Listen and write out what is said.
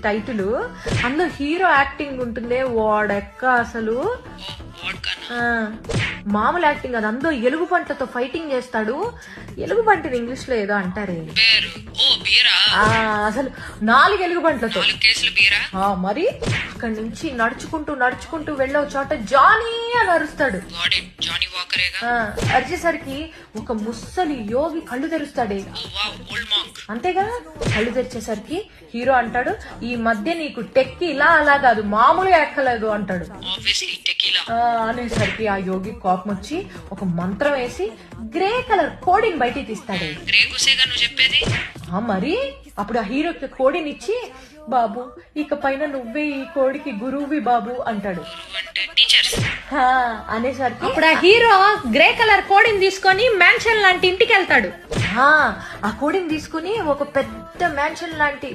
Title. అందులో hero acting ఉంటుంది వాడెక్క అసలు మామూలు యాక్టింగ్ అది. అందులో ఎలుగు పంటతో ఫైటింగ్ చేస్తాడు. ఎలుగు పంటని ఇంగ్లీష్ లో ఏదో అంటారే, అసలు 4 ఎలుగు పంటలతో. మరి అక్కడి నుంచి నడుచుకుంటూ వెళ్ళే చోట జానీ అని అరుస్తాడు. అరిచేసరికి ఒక ముస్సలి యోగి కళ్ళు తెరుస్తాడే. అంతేగా, కళ్ళు తెరిచేసరికి హీరో అంటాడు, ఈ మధ్య నీకు టెక్కి ఇలా అలా కాదు మామూలుగా ఎక్కలేదు అంటాడు. అనేసరికి ఆ యోగి కోపం వచ్చి ఒక మంత్రం వేసి గ్రే కలర్ కోడిని బయటికి తీస్తాడే. మరి అప్పుడు ఆ హీరోకి కోడిని ఇచ్చి, బాబు ఇక పైన నువ్వే ఈ కోడికి గురువువి బాబు అంటాడు. అనేసరికి అప్పుడు ఆ హీరో గ్రే కలర్ కోడిని తీసుకొని మ్యాన్షన్ లాంటి ఇంటికి వెళ్తాడు. ఆ కోడిని తీసుకుని ఒక పెద్ద మ్యాన్షన్ లాంటి